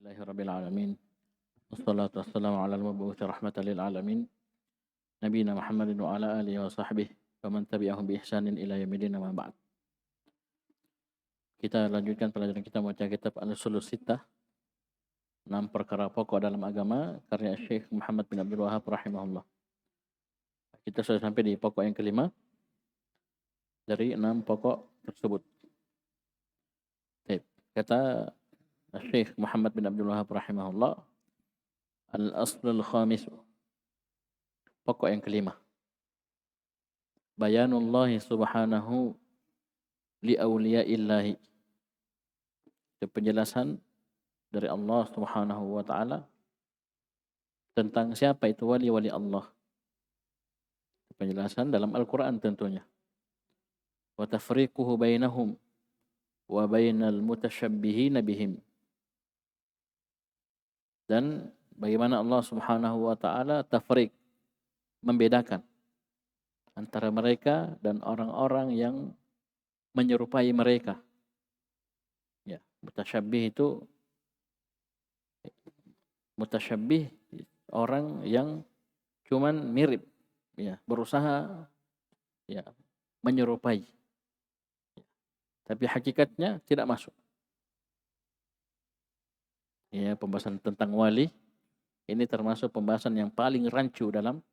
Alhamdulillahirabbil alamin. Wassalatu wassalamu ala al-mabu'uts rahmatan lil alamin. Nabiyina Muhammadin wa ala alihi wa sahbihi wa man tabi'ahum bi ihsanin ila yaumil amma ba'd. Kita lanjutkan pelajaran kita membaca kitab Al-Ushulus Sittah, 6 perkara pokok dalam agama karya Syekh Muhammad bin Abdul Wahhab rahimahullah. Kita sudah sampai di pokok yang kelima dari 6 pokok tersebut. Baik, kata Syekh Muhammad bin Abdul Wahhab rahimahullah, al-aslul khamis, pokok yang kelima, bayanullah subhanahu li awliyaillahi, itu penjelasan dari Allah subhanahu wa ta'ala tentang siapa itu wali-wali Allah. Penjelasan dalam Al-Quran tentunya. Wa tafriquhu bainahum wa bainal mutasyabbihina bihim, dan bagaimana Allah subhanahu wa ta'ala tafriq, membedakan antara mereka dan orang-orang yang menyerupai mereka. Ya, mutasyabbih orang yang cuman mirip, ya, berusaha ya menyerupai, tapi hakikatnya tidak masuk. Ya, pembahasan tentang wali ini termasuk pembahasan yang paling rancu dalam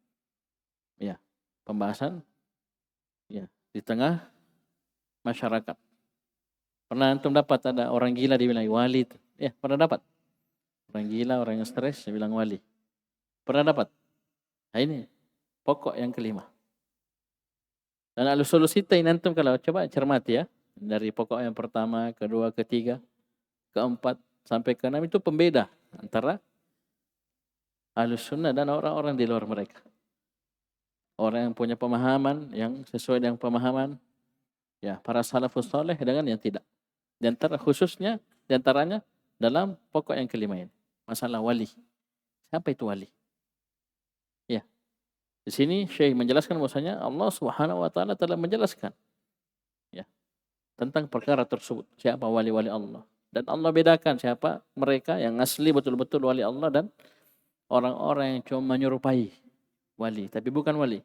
ya pembahasan ya di tengah masyarakat. Pernah antum dapat ada orang gila dibilang wali itu? Ya, pernah dapat? Orang gila, orang yang stres dibilang wali. Pernah dapat? Nah, ini pokok yang kelima. Dan al-ushulus sittah ini antum kalau coba cermati ya, dari pokok yang pertama, kedua, ketiga, keempat sampai keenam itu pembeda antara Ahlus Sunnah dan orang-orang di luar mereka. Orang yang punya pemahaman yang sesuai dengan pemahaman ya para salafus saleh dengan yang tidak. Di antara khususnya di antaranya dalam pokok yang kelima ini, masalah wali. Siapa itu wali? Ya. Di sini Syekh menjelaskan bahwasanya Allah Subhanahu wa taala telah menjelaskan ya tentang perkara tersebut, siapa wali-wali Allah. Dan Allah bedakan siapa mereka yang asli betul-betul wali Allah dan orang-orang yang cuma menyerupai wali, tapi bukan wali.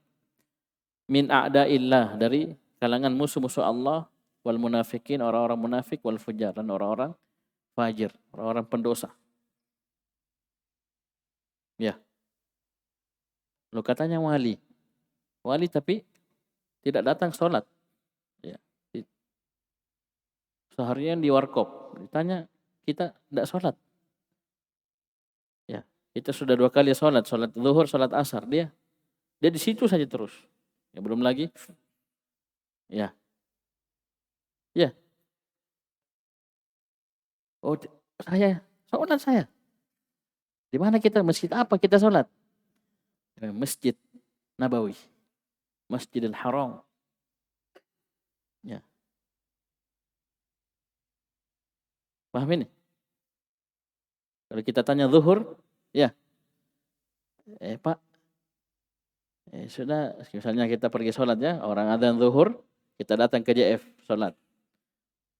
Min a'da'illah, dari kalangan musuh-musuh Allah, wal munafikin, orang-orang munafik, wal fujar, dan orang-orang fajir, orang-orang pendosa. Ya. Lu katanya wali. Wali tapi tidak datang sholat. Ya. Seharian di warkop. Ditanya, kita tidak sholat. Ya. Kita sudah 2 kali sholat zuhur, sholat asar. Dia di situ saja terus. Ya, belum lagi. Ya. Ya. Oh, sholat saya. Di mana kita? Masjid apa kita sholat? Masjid Nabawi. Masjidil Haram. Ya. Paham ini? Kalau kita tanya zuhur, ya. Pak, sudah, misalnya kita pergi sholat ya, orang adzan zuhur, kita datang ke JF sholat.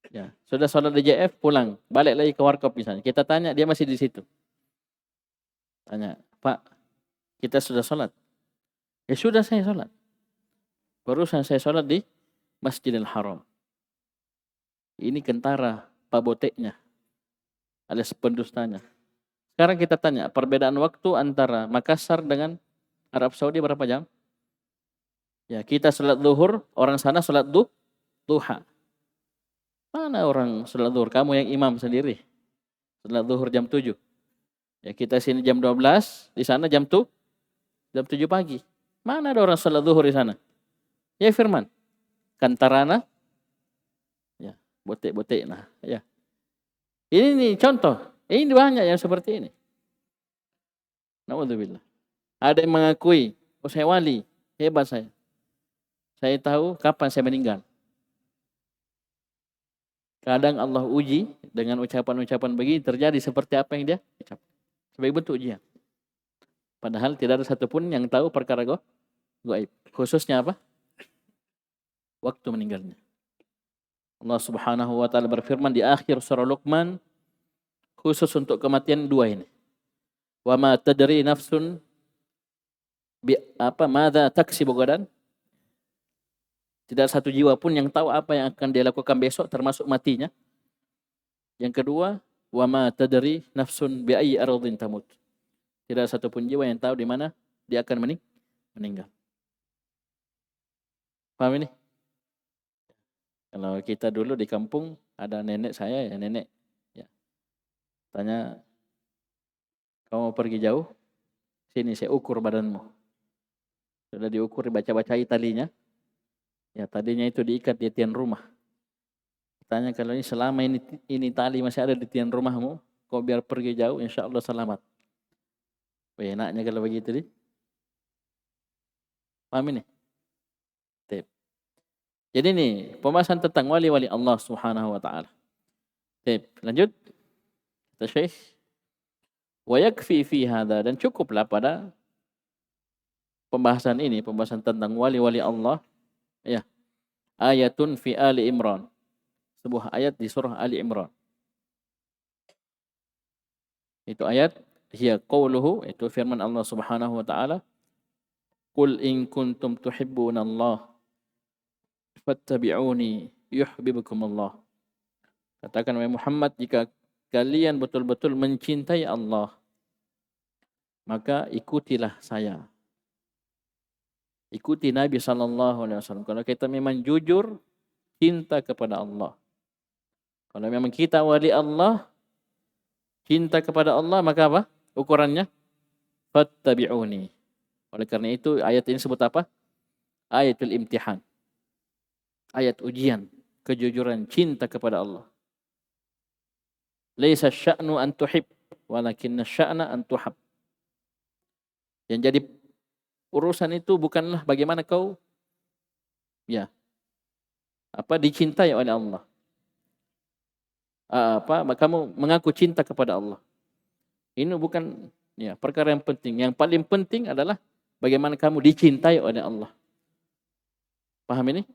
Ya, sudah sholat di JF, pulang, balik lagi ke warkop misalnya. Kita tanya, dia masih di situ. Tanya, Pak, kita sudah sholat. Ya sudah, saya sholat. Barusan saya sholat di Masjidil Haram. Ini kentara Pak Boteknya, alias pendustanya. Sekarang kita tanya, perbedaan waktu antara Makassar dengan Arab Saudi berapa jam? Ya, kita sholat zuhur, orang sana sholat duha. Mana orang sholat zuhur? Kamu yang imam sendiri. Sholat zuhur jam 7. Ya, kita sini jam 12, di sana jam 7 pagi. Mana ada orang sholat zuhur di sana? Ya firman. Kantarana. Ya, botek-botek nah. Ya. Ini nih contoh. Ini banyak yang seperti ini. Na'udzubillah. Ada yang mengakui, oh saya wali, hebat saya. Saya tahu kapan saya meninggal. Kadang Allah uji dengan ucapan-ucapan begini, terjadi seperti apa yang dia ucap. Sebagai bentuk ujian. Padahal tidak ada satupun yang tahu perkara gaib. Khususnya apa? Waktu meninggalnya. Allah Subhanahu wa taala berfirman di akhir surah Luqman, khusus untuk kematian dua ini. Wa ma tadri nafsun madza taksibu gadan. Tidak satu jiwa pun yang tahu apa yang akan dia lakukan besok, termasuk matinya. Yang kedua, wa ma tadri nafsun bi ayyi ardhin tamut. Tidak satu pun jiwa yang tahu di mana dia akan meninggal. Paham ini? Kalau kita dulu di kampung ada nenek saya, nenek ya. Tanya, "Kamu mau pergi jauh? Sini saya ukur badanmu." Sudah diukur, dibaca-bacai talinya. Ya, tadinya itu diikat di tiang rumah. Tanya, kalau ini selama ini tali masih ada di tiang rumahmu, kau biar pergi jauh, insya Allah selamat. Enaknya kalau begitu nih. Paham ini? Tip. Jadi ini pembahasan tentang wali-wali Allah Subhanahu wa taala. Tip. Lanjut. Kata Syekh, wa yakfi fi hadza, dan cukuplah pada pembahasan ini, pembahasan tentang wali-wali Allah, ya. Ayatun fi Ali Imran. Sebuah ayat di surah Ali Imran. Itu ayat, hiya qauluhu, itu firman Allah Subhanahu wa taala, "Qul in kuntum tuhibbunallah fattabi'uni yuhibbukumullah." Katakan wahai Muhammad, jika kalian betul-betul mencintai Allah, maka ikutilah saya. Ikuti Nabi sallallahu alaihi wasallam. Kalau kita memang jujur cinta kepada Allah, kalau memang kita wali Allah, cinta kepada Allah, maka apa? Ukurannya fattabi'uni. Oleh karena itu ayat ini sebut apa? Ayatul imtihan. Ayat ujian, kejujuran cinta kepada Allah. Laisa sya'nu an tuhib, walakinna sya'na an tuhab. Yang jadi urusan itu bukanlah bagaimana kau dicintai oleh Allah. Kamu mengaku cinta kepada Allah. Ini bukan perkara yang penting. Yang paling penting adalah bagaimana kamu dicintai oleh Allah. Paham ini?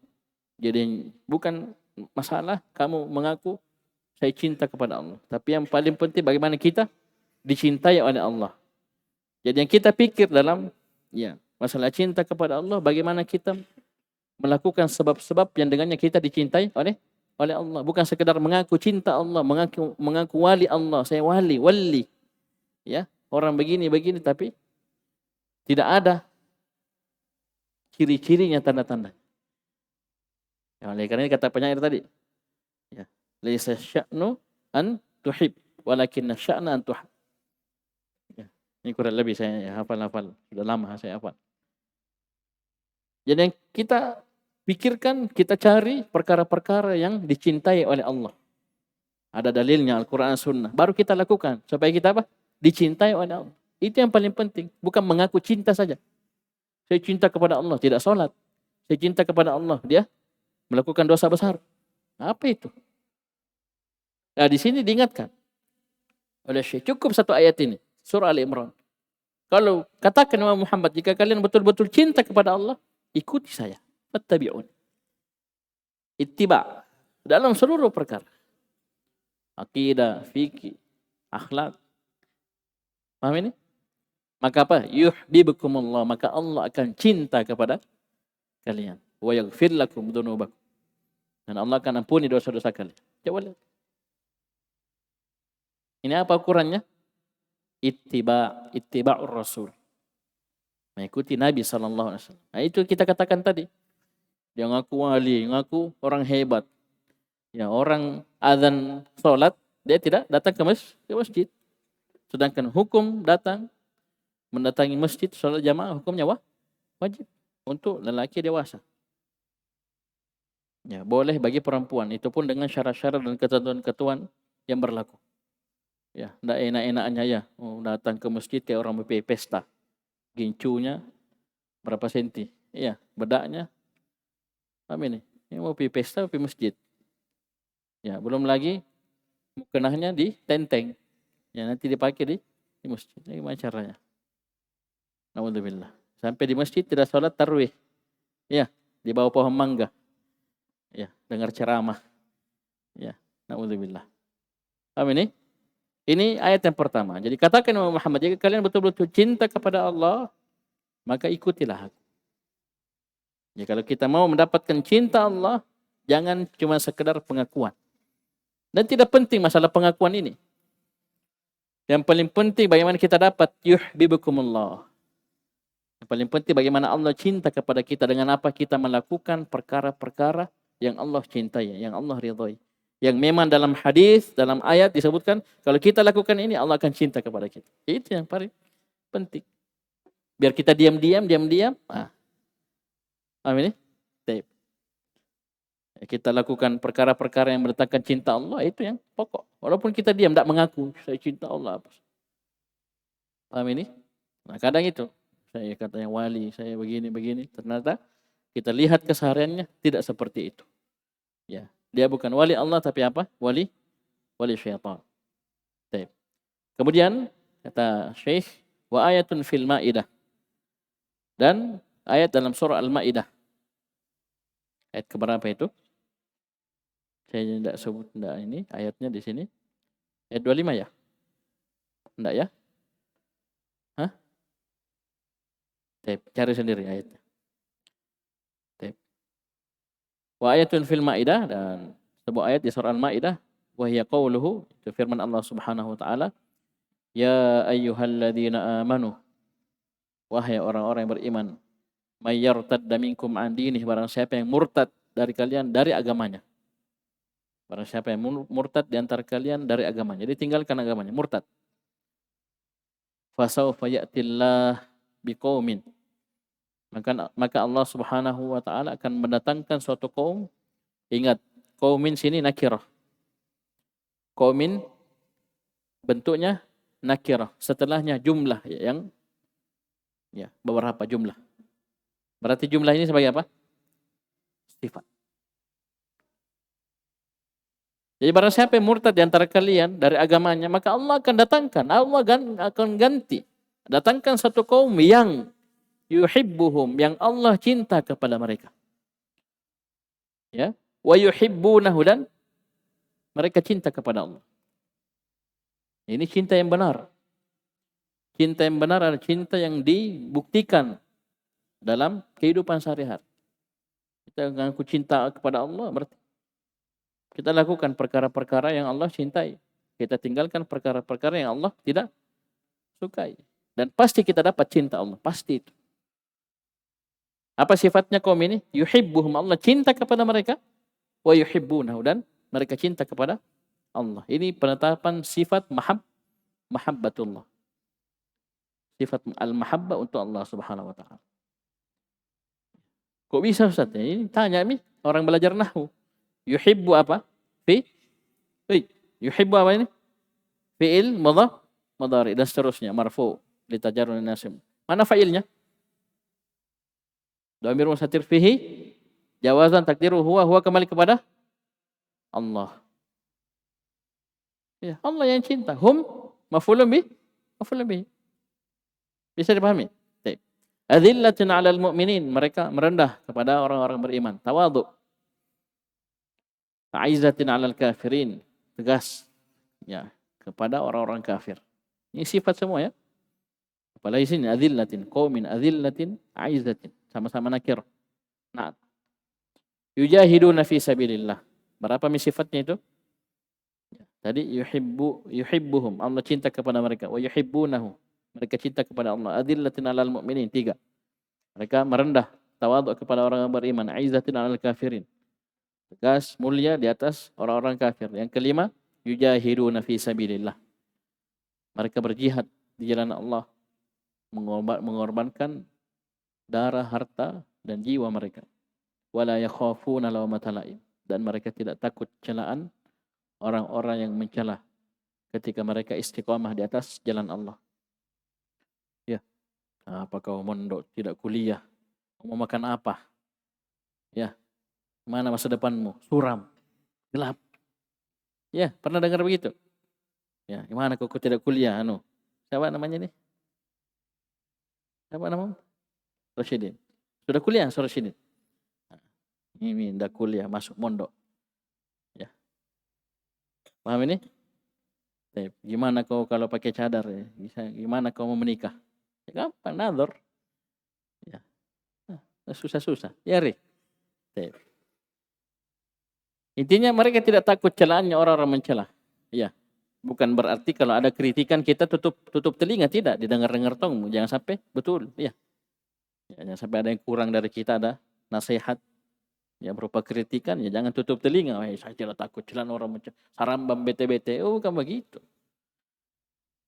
Jadi bukan masalah kamu mengaku saya cinta kepada Allah. Tapi yang paling penting bagaimana kita dicintai oleh Allah. Jadi yang kita pikir dalam masalah cinta kepada Allah, bagaimana kita melakukan sebab-sebab yang dengannya kita dicintai oleh Allah. Bukan sekedar mengaku cinta Allah, mengaku wali Allah, saya wali. Ya, orang begini, tapi tidak ada ciri-cirinya, tanda-tanda. Oleh karena ini kata penyair tadi, laisa sya'nu an tuhib, walakinna sya'na an tuhab. Ini kurang lebih saya hafal. Sudah lama saya hafal. Jadi yang kita pikirkan, kita cari perkara-perkara yang dicintai oleh Allah. Ada dalilnya Al-Quran, Sunnah. Baru kita lakukan supaya kita dicintai oleh Allah. Itu yang paling penting. Bukan mengaku cinta saja. Saya cinta kepada Allah, tidak sholat. Saya cinta kepada Allah, dia melakukan dosa besar. Apa itu? Nah, di sini diingatkan oleh Syekh, cukup satu ayat ini, surah Ali Imran. Kalau katakan Muhammad, jika kalian betul-betul cinta kepada Allah, ikuti saya. Fattabi'un. Ittiba' dalam seluruh perkara. Aqidah, fikih, akhlak. Paham ini? Maka apa? Yuhibbukumullah, maka Allah akan cinta kepada kalian. Wa yaghfir lakum dzunubakum. Dan Allah akan ampuni dosa-dosa kalian. Coba lihat. Ini apa ukurannya? Ittiba'ur Rasul. Mengikuti Nabi sallallahu alaihi wasallam. Nah, itu kita katakan tadi. Dia ngaku wali, ngaku orang hebat. Ya, orang azan salat, dia tidak datang ke masjid. Sedangkan hukum mendatangi masjid salat jamaah hukumnya wajib untuk lelaki dewasa. Ya, boleh bagi perempuan, itu pun dengan syarat-syarat dan ketentuan-ketentuan yang berlaku. Ya, enggak enak-enaknya datang ke masjid kayak orang mau pesta. Gincunya berapa senti? Iya, bedaknya. Ini mau pergi pesta, pergi masjid. Ya, belum lagi mukenahnya di tenteng. Ya, nanti dipakai di masjid. Ini gimana caranya? Naudzubillah. Sampai di masjid tidak sholat tarawih. Ya, di bawah pohon mangga. Ya, dengar ceramah. Ya, naudzubillah. Paham ini? Ini ayat yang pertama. Jadi katakan Muhammad, jika kalian betul-betul cinta kepada Allah, maka ikutilah aku. Ya, kalau kita mau mendapatkan cinta Allah, jangan cuma sekedar pengakuan. Dan tidak penting masalah pengakuan ini. Yang paling penting bagaimana kita dapat yuhibbukumullah. Yang paling penting bagaimana Allah cinta kepada kita dengan apa kita melakukan perkara-perkara yang Allah cintai, yang Allah ridhai. Yang memang dalam hadis, dalam ayat disebutkan, kalau kita lakukan ini Allah akan cinta kepada kita. Itu yang paling penting. Biar kita diam-diam. Paham ini? Baik. Kita lakukan perkara-perkara yang mendatangkan cinta Allah, itu yang pokok. Walaupun kita diam, tidak mengaku, saya cinta Allah. Paham ini? Nah, kadang itu. Saya katanya wali, saya begini. Ternyata kita lihat kesehariannya tidak seperti itu. Ya, dia bukan wali Allah, tapi apa? Wali syaitan. Baik. Kemudian, kata Syekh, wa ayatun fil ma'idah. Dan ayat dalam surah Al-Ma'idah. Ayat keberapa itu? Saya tidak sebut ini ayatnya di sini. Ayat 25 ya? Enggak ya? Hah? Cari sendiri ayatnya. Wa ayatun fil Ma'idah, dan sebuah ayat di surah Al-Ma'idah, wa hiya qauluhu, itu firman Allah Subhanahu wa taala, ya ayyuhalladzina amanu, wahai orang-orang yang beriman, may yartadda minkum an dinih, barang siapa yang murtad dari kalian dari agamanya. Barang siapa yang murtad di antara kalian dari agamanya. Jadi tinggalkan agamanya, murtad. Fasawfa ya'tillah biqaumin. Maka Allah Subhanahu wa taala akan mendatangkan suatu kaum. Ingat, qaumin sini nakirah. Qaumin bentuknya nakirah. Setelahnya jumlah yang beberapa jumlah. Berarti jumlah ini sebagai apa? Sifat. Jadi barang siapa yang murtad di antara kalian dari agamanya, maka Allah akan datangkan, Allah akan ganti. Datangkan satu kaum yang yuhibbuhum, yang Allah cinta kepada mereka. Ya, wa yuhibbunahu, dan mereka cinta kepada Allah. Ini cinta yang benar. Cinta yang benar adalah cinta yang dibuktikan dalam kehidupan sehari-hari. Kita mengaku cinta kepada Allah, berarti kita lakukan perkara-perkara yang Allah cintai. Kita tinggalkan perkara-perkara yang Allah tidak sukai. Dan pasti kita dapat cinta Allah, pasti itu. Apa sifatnya kaum ini? Yuhibbuhum, Allah cinta kepada mereka. Wa yuhibbunahu, dan mereka cinta kepada Allah. Ini penetapan sifat mahabbatullah. Sifat al-mahabbah untuk Allah Subhanahu wa taala. Kok bisa Ustaz? Ini tanya orang belajar nahwu. Yuhibbu apa? Yuhibbu apa ini? Fi'il mudhari dan seterusnya, marfu li tajarrud nasib. Mana fa'ilnya? Dhamir mustatir fihi jawazan takdiru huwa kembali kepada Allah. Ya, Allah yang cinta. Hum maf'ulun bih. Bisa dipahami? Baik. Adzillatin 'alal mu'minin, mereka merendah kepada orang-orang beriman, tawadhu. Aizzatin 'alal kafirin, tegas ya kepada orang-orang kafir. Ini sifat semua ya. Apalagi sini adzillatin, qaumin adzillatin, aizzatin, sama-sama nakir. Nah, yujahiduna fi sabilillah. Berapa sifatnya itu? Tadi yuhibbuhum, Allah cinta kepada mereka. Wa yuhibbunahu, mereka cinta kepada Allah. Adzillatin 'alal mu'minin, 3. Mereka merendah, tawadhu kepada orang yang beriman. Aizzatin 'alal kafirin, tegas, mulia di atas orang-orang kafir. Yang kelima, yujahiduna fi sabilillah. Mereka berjihad di jalan Allah, mengorbankan darah, harta, dan jiwa mereka. Wala yakhafuna lawmata laim, dan mereka tidak takut celaan orang-orang yang mencela ketika mereka istiqamah di atas jalan Allah. Ya, apa kau mondok tidak kuliah? Mau makan apa? Ya, mana masa depanmu? Suram, gelap. Ya, pernah dengar begitu? Ya, gimana kau tidak kuliah? Siapa namanya nih? Siapa namamu? Rasyidin. Sudah kuliah, Rasyidin? Ini tidak kuliah, masuk mondok. Ya. Paham ini? Gimana kau kalau pakai cadar? Ya? Gimana kau mau menikah? Ya, gampang, nador. Ya. Susah-susah. Ya, intinya mereka tidak takut celaannya orang-orang mencela. Ya. Bukan berarti kalau ada kritikan kita tutup telinga, tidak, didengar-dengar tong, jangan sampai betul, ya. Jangan sampai ada yang kurang dari kita, ada nasihat ya berupa kritikan, ya jangan tutup telinga. Saya tidak takut celaan orang mencela, sarambam bete-bete. Oh, bukan begitu.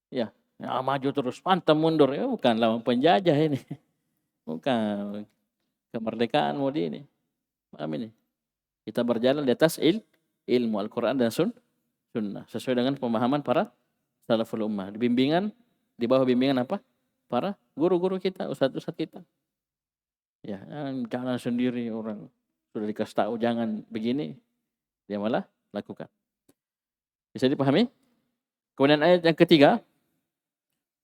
Ya, maju terus, pantang mundur. Ya, bukan lawan penjajah ini. Bukan kemerdekaan mau ini. Paham ini? Kita berjalan di atas ilmu Al-Quran dan Sunnah. Sesuai dengan pemahaman para salaful ummah. Di bawah bimbingan apa? Para guru-guru kita, ustadz-ustadz kita. Ya, jangan sendiri orang sudah dikasih tahu jangan begini, dia malah lakukan. Bisa dipahami? Kemudian ayat yang ketiga,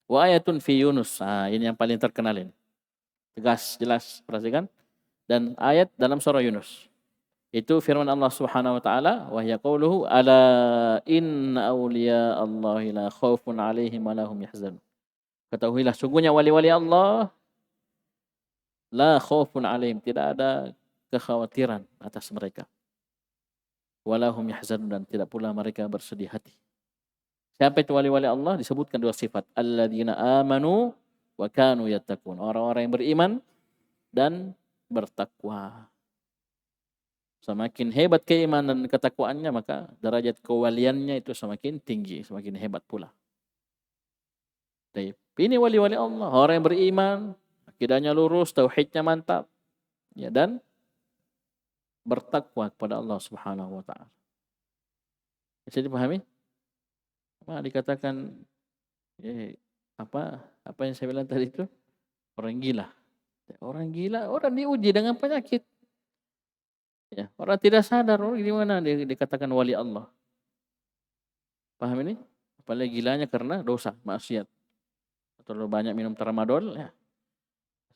wa ayatun fi Yunus. Ini yang paling terkenal ini. Tegas, jelas, perhatikan. Dan ayat dalam surah Yunus. Itu firman Allah Subhanahu wa taala, wa hiya qauluhu ala inna awliya Allahi la khaufun 'alaihim wa lahum yahzanun. Ketahuilah sungguhnya wali-wali Allah la khaufun 'alaihim, tidak ada kekhawatiran atas mereka. Wa lahum yahzanun, dan tidak pula mereka bersedih hati. Siapa itu wali-wali Allah? Disebutkan dua sifat. Alladzina amanu wa kanu yattaqun. Orang-orang yang beriman dan bertakwa. Semakin hebat keimanan dan ketakwaannya, maka derajat kewaliannya itu semakin tinggi, semakin hebat pula. Ini wali-wali Allah, orang yang beriman, akidahnya lurus, tauhidnya mantap, ya, dan bertakwa kepada Allah Subhanahu wa taala. Bisa dipahami? Dikatakan apa yang saya bilang tadi itu? Orang gila. Orang gila, orang diuji dengan penyakit. Ya, orang tidak sadar, gimana dikatakan wali Allah. Paham ini? Apalagi gilanya karena dosa, maksiat. Terlalu banyak minum tramadol, ya,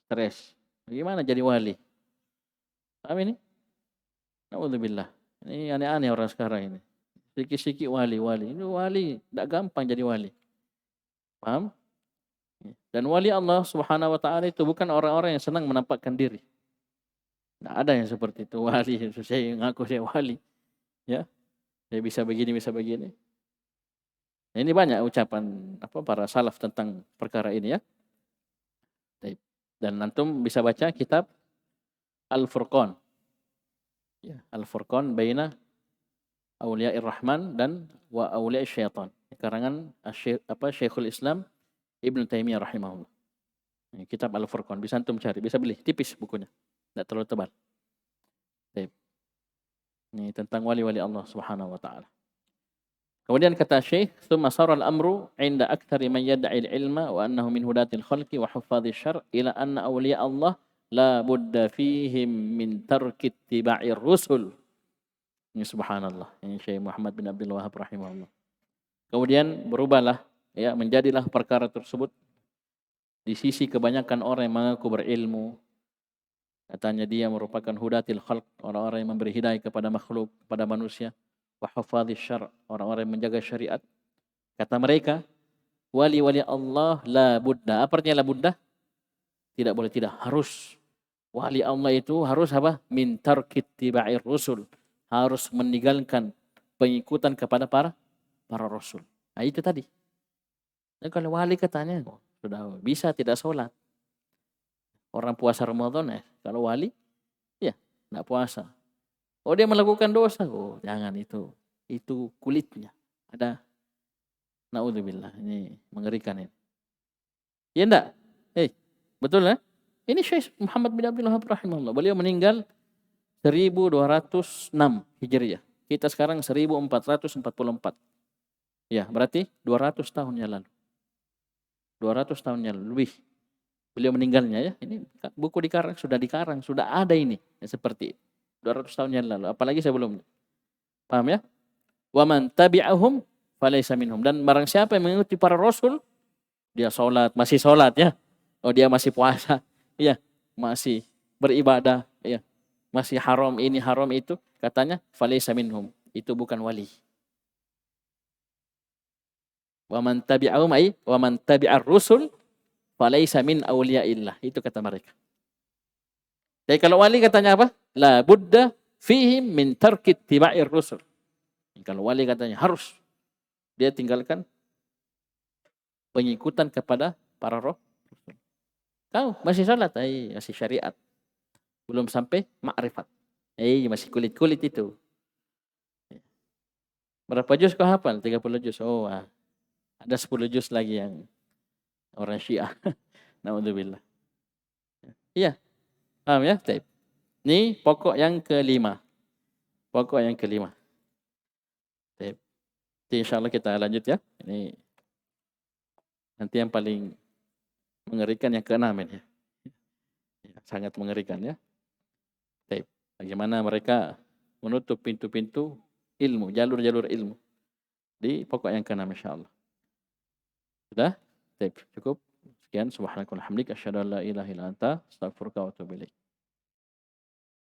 stres. Bagaimana jadi wali? Paham ini? Na'udzubillah. Ini aneh-aneh orang sekarang ini. Sikit-sikit wali. Ini wali, tidak gampang jadi wali. Paham? Dan wali Allah Subhanahu wa taala itu bukan orang-orang yang senang menampakkan diri. Tidak ada yang seperti itu, wali. Saya ngaku saya wali. Ya. Saya bisa begini. Ini banyak ucapan para salaf tentang perkara ini, ya. Dan antum bisa baca kitab Al-Furqan. Ya, Al-Furqan baina Auliya'ir Rahman dan wa Auliya'i Syaitan. Karangan Syekhul Islam Ibn Taimiyah rahimahullah. Kitab Al-Furqan, bisa antum cari, bisa beli, tipis bukunya. Tidak terlalu tebal. Ini tentang wali-wali Allah Subhanahu wa taala. Kemudian kata Syekh, "Tsumma sara al-amru 'inda aktsari man yad'i al-'ilma wa annahu min hudatil khalqi wa huffadhish syar' ila anna awliya Allah la budda fihim min tarki ittiba'ir rusul." Ini subhanallah. Ini Syekh Muhammad bin Abdul Wahhab rahimahullah. Kemudian berubahlah, ya, menjadilah perkara tersebut di sisi kebanyakan orang yang mengaku berilmu. Katanya dia merupakan hudatil khalq, orang-orang yang memberi hidayah kepada makhluk, kepada manusia. Wa hafadhish syar', orang-orang yang menjaga syariat. Kata mereka, wali-wali Allah la budda. Apa artinya la budda? Tidak boleh, tidak, harus. Wali Allah itu harus apa? Min tarki ittiba'ir rusul. Harus meninggalkan pengikutan kepada para rasul. Nah, itu tadi. Dan kalau wali katanya, sudah bisa tidak sholat. Orang puasa Ramadan, kalau wali, ya, tidak puasa. Dia melakukan dosa, jangan itu. Itu kulitnya. Ada, na'udzubillah, ini mengerikan ini. Ya enggak? Betul, ya? Ini Syekh Muhammad bin Abdul Wahhab rahimahullah. Beliau meninggal 1206 Hijriah. Kita sekarang 1444. Ya, berarti 200 tahun yang lalu. 200 tahun yang lalu, lebih. Beliau meninggalnya, ya. Ini buku sudah dikarang, sudah ada ini. Ya, seperti 200 tahun yang lalu. Apalagi sebelumnya. Paham, ya? Wa man tabi'ahum falaysa minhum. Dan barang siapa yang mengikuti para rasul, dia masih sholat, ya. Dia masih puasa, ya. Masih beribadah, ya. Masih haram ini, haram itu. Katanya, falaysa minhum. Itu bukan wali. Wa man tabi'ahum ay wa man tabi'ar rusul falaisa min awliyaillah. Itu kata mereka. Jadi kalau wali katanya apa? La budda fihim min tarki ittiba'ir rusul. Kalau wali katanya harus dia tinggalkan pengikutan kepada para roh. Kau masih salat, masih syariat. Belum sampai makrifat. Masih kulit-kulit itu. Berapa juz kau hafal? 30 juz. Oh, ada 10 juz lagi yang orang Syiah. Naudzubillah. Iya. Paham ya? Baik. Ini pokok yang kelima. Pokok yang kelima. Baik. Insyaallah kita lanjut ya. Ini nanti yang paling mengerikan yang keenam ini. Sangat mengerikan ya. Baik. Bagaimana mereka menutup pintu-pintu ilmu, jalur-jalur ilmu. Di pokok yang keenam insyaallah. Sudah? Baik, cukup. Sekian subhanakallahumma hamdika asyhadu an la ilaha illa anta astaghfiruka wa atubu ilaik.